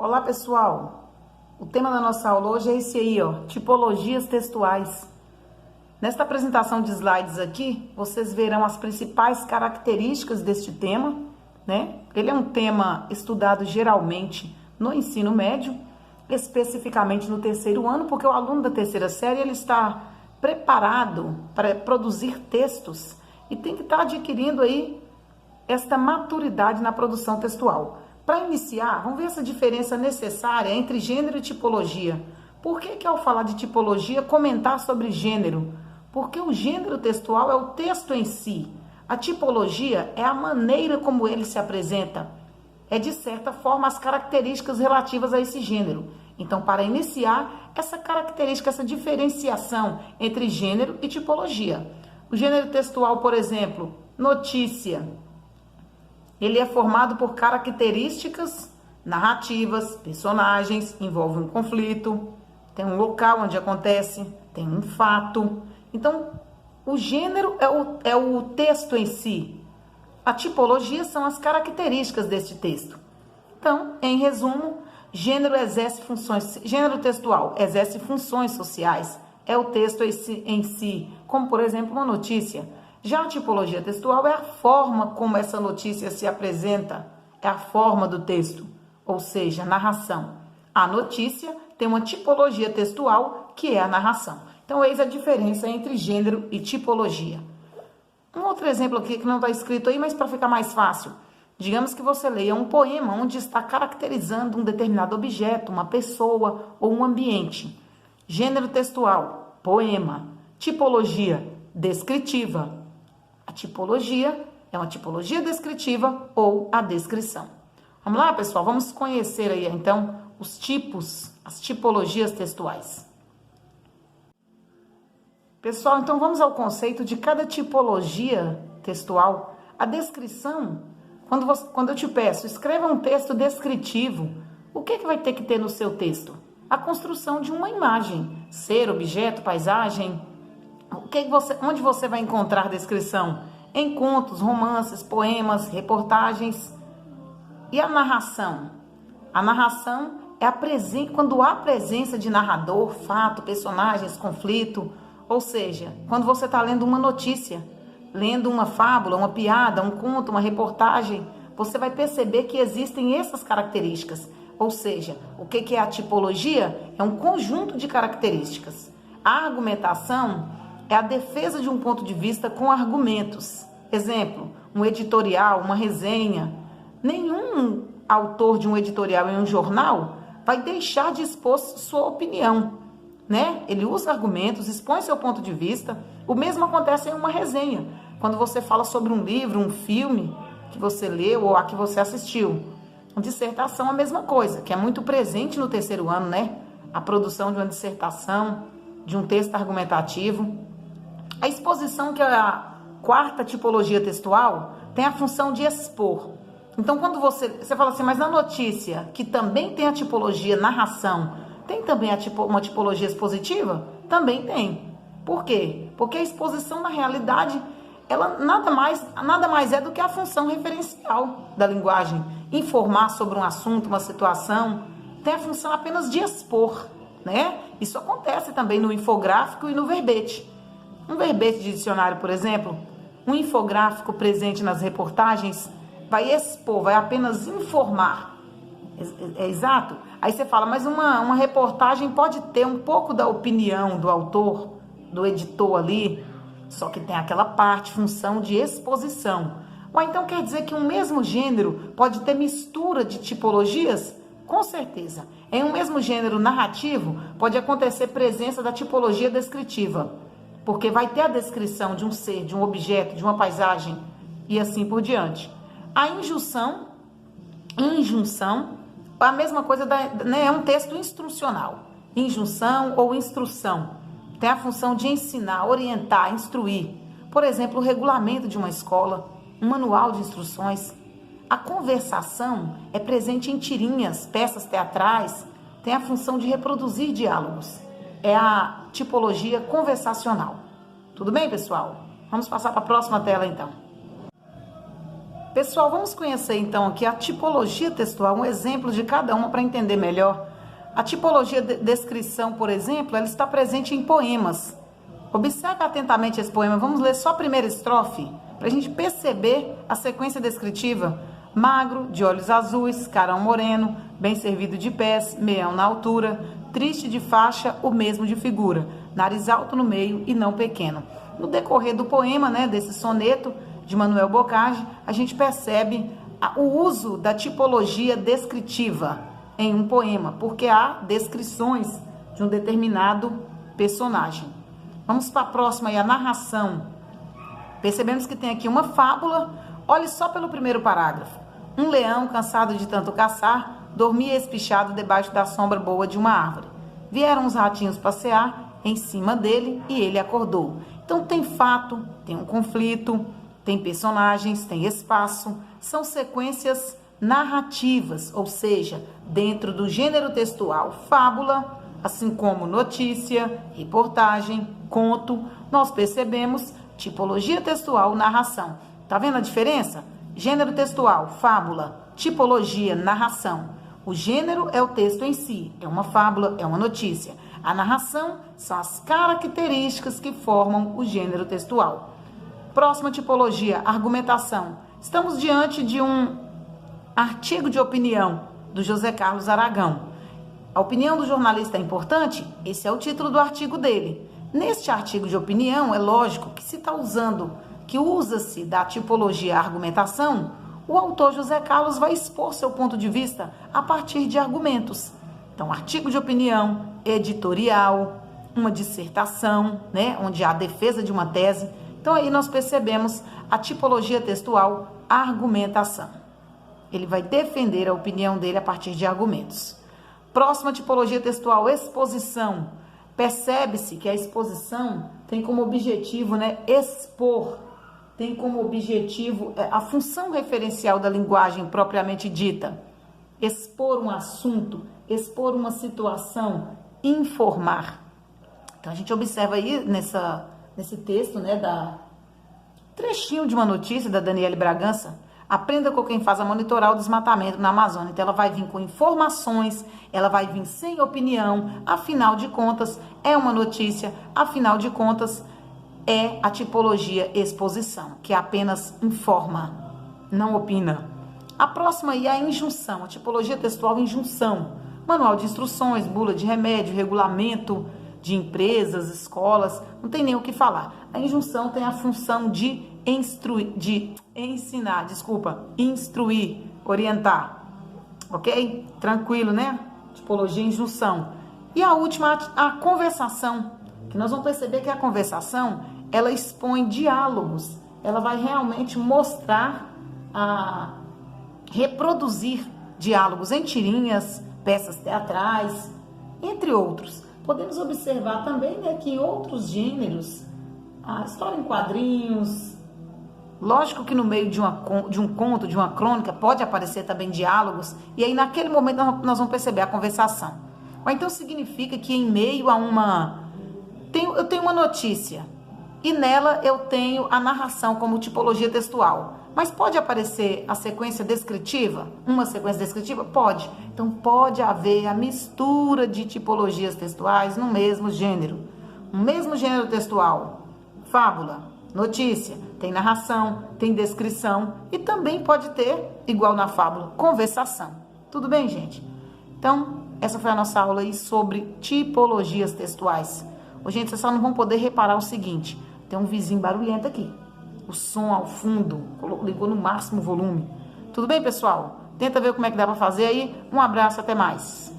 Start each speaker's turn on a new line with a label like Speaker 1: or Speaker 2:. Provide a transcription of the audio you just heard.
Speaker 1: Olá, pessoal! O tema da nossa aula hoje é esse aí, ó, tipologias textuais. Nesta apresentação de slides aqui, vocês verão as principais características deste tema, né? Ele é um tema estudado geralmente no ensino médio, especificamente no terceiro ano, porque o aluno da terceira série ele está preparado para produzir textos e tem que estar adquirindo aí esta maturidade na produção textual. Para iniciar, vamos ver essa diferença necessária entre gênero e tipologia. Por que ao falar de tipologia, comentar sobre gênero? Porque o gênero textual é o texto em si. A tipologia é a maneira como ele se apresenta. É, de certa forma, as características relativas a esse gênero. Então, para iniciar, essa característica, essa diferenciação entre gênero e tipologia. O gênero textual, por exemplo, notícia. Ele é formado por características narrativas, personagens, envolve um conflito, tem um local onde acontece, tem um fato. Então, o gênero é o texto em si. A tipologia são as características deste texto. Então, em resumo, gênero textual exerce funções sociais. É o texto em si, como por exemplo uma notícia. Já a tipologia textual é a forma como essa notícia se apresenta, é a forma do texto, ou seja, narração. A notícia tem uma tipologia textual que é a narração. Então, eis a diferença entre gênero e tipologia. Um outro exemplo aqui que não está escrito aí, mas para ficar mais fácil. Digamos que você leia um poema onde está caracterizando um determinado objeto, uma pessoa ou um ambiente. Gênero textual, poema. Tipologia, descritiva. A tipologia é uma tipologia descritiva ou a descrição. Vamos lá, pessoal? Vamos conhecer aí, então, os tipos, as tipologias textuais. Pessoal, então vamos ao conceito de cada tipologia textual. A descrição, quando eu te peço, escreva um texto descritivo, o que vai ter que ter no seu texto? A construção de uma imagem, ser, objeto, paisagem. Onde você vai encontrar descrição? Em contos, romances, poemas, reportagens. E a narração? A narração é quando há presença de narrador, fato, personagens, conflito. Ou seja, quando você está lendo uma notícia, lendo uma fábula, uma piada, um conto, uma reportagem, você vai perceber que existem essas características. Ou seja, o que é a tipologia? É um conjunto de características. A argumentação é a defesa de um ponto de vista com argumentos. Exemplo, um editorial, uma resenha. Nenhum autor de um editorial em um jornal vai deixar de expor sua opinião, né? Ele usa argumentos, expõe seu ponto de vista. O mesmo acontece em uma resenha. Quando você fala sobre um livro, um filme que você leu ou a que você assistiu. Uma dissertação é a mesma coisa, que é muito presente no terceiro ano, né? A produção de uma dissertação, de um texto argumentativo. A exposição, que é a quarta tipologia textual, tem a função de expor. Então, quando você fala assim, mas na notícia, que também tem a tipologia narração, tem também uma tipologia expositiva? Também tem. Por quê? Porque a exposição, na realidade, ela nada mais é do que a função referencial da linguagem. Informar sobre um assunto, uma situação, tem a função apenas de expor, né? Isso acontece também no infográfico e no verbete. Um verbete de dicionário, por exemplo, um infográfico presente nas reportagens, vai expor, vai apenas informar. É exato? Aí você fala, mas uma reportagem pode ter um pouco da opinião do autor, do editor ali, só que tem aquela parte, função de exposição. Ou então quer dizer que um mesmo gênero pode ter mistura de tipologias? Com certeza. Em um mesmo gênero narrativo, pode acontecer presença da tipologia descritiva. Porque vai ter a descrição de um ser, de um objeto, de uma paisagem e assim por diante. A injunção, a mesma coisa, né, é um texto instrucional. Injunção ou instrução. Tem a função de ensinar, orientar, instruir. Por exemplo, o regulamento de uma escola, um manual de instruções. A conversação é presente em tirinhas, peças teatrais, tem a função de reproduzir diálogos. É a tipologia conversacional. Tudo bem, pessoal? Vamos passar para a próxima tela, então. Pessoal, vamos conhecer então aqui a tipologia textual, um exemplo de cada uma para entender melhor. A tipologia de descrição, por exemplo, ela está presente em poemas. Observe atentamente esse poema. Vamos ler só a primeira estrofe, para a gente perceber a sequência descritiva. Magro, de olhos azuis, carão moreno, bem servido de pés, meião na altura, triste de faixa, o mesmo de figura, nariz alto no meio e não pequeno. No decorrer do poema, né, desse soneto de Manuel Bocage, a gente percebe o uso da tipologia descritiva em um poema, porque há descrições de um determinado personagem. Vamos para a próxima aí, a narração. Percebemos que tem aqui uma fábula. Olhe só pelo primeiro parágrafo. Um leão, cansado de tanto caçar, dormia espichado debaixo da sombra boa de uma árvore. Vieram os ratinhos passear em cima dele e ele acordou. Então tem fato, tem um conflito, tem personagens, tem espaço, são sequências narrativas, ou seja, dentro do gênero textual fábula, assim como notícia, reportagem, conto, nós percebemos tipologia textual, narração. Tá vendo a diferença? Gênero textual, fábula, tipologia, narração. O gênero é o texto em si, é uma fábula, é uma notícia. A narração são as características que formam o gênero textual. Próxima tipologia, argumentação. Estamos diante de um artigo de opinião do José Carlos Aragão. A opinião do jornalista é importante? Esse é o título do artigo dele. Neste artigo de opinião, é lógico que se está usando, que usa-se da tipologia argumentação, o autor José Carlos vai expor seu ponto de vista a partir de argumentos. Então, artigo de opinião, editorial, uma dissertação, né, onde há a defesa de uma tese. Então, aí nós percebemos a tipologia textual, argumentação. Ele vai defender a opinião dele a partir de argumentos. Próxima tipologia textual, exposição. Percebe-se que a exposição tem como objetivo, né, expor, tem como objetivo a função referencial da linguagem propriamente dita. Expor um assunto, expor uma situação, informar. Então, a gente observa aí nesse texto, né, trechinho de uma notícia da Daniele Bragança. Aprenda com quem faz a monitorar o desmatamento na Amazônia. Então, ela vai vir com informações, ela vai vir sem opinião, afinal de contas, é uma notícia, afinal de contas, é a tipologia exposição, que apenas informa, não opina. A próxima aí é a injunção, a tipologia textual injunção. Manual de instruções, bula de remédio, regulamento de empresas, escolas, não tem nem o que falar. A injunção tem a função de instruir, orientar. Ok? Tranquilo, né? Tipologia injunção. E a última, a conversação, que nós vamos perceber que a conversação, ela expõe diálogos, ela vai realmente mostrar, reproduzir diálogos em tirinhas, peças teatrais, entre outros. Podemos observar também, né, que em outros gêneros, a história em quadrinhos, lógico que no meio de um conto, de uma crônica, pode aparecer também diálogos, e aí naquele momento nós vamos perceber a conversação. Ou então significa que em meio a eu tenho uma notícia, e nela eu tenho a narração como tipologia textual. Mas pode aparecer a sequência descritiva? Uma sequência descritiva? Pode. Então, pode haver a mistura de tipologias textuais no mesmo gênero. No mesmo gênero textual. Fábula, notícia, tem narração, tem descrição e também pode ter, igual na fábula, conversação. Tudo bem, gente? Então, essa foi a nossa aula aí sobre tipologias textuais. Ô, gente, vocês só não vão poder reparar o seguinte. Tem um vizinho barulhento aqui. O som ao fundo, ligou no máximo volume. Tudo bem, pessoal? Tenta ver como é que dá para fazer aí. Um abraço, até mais.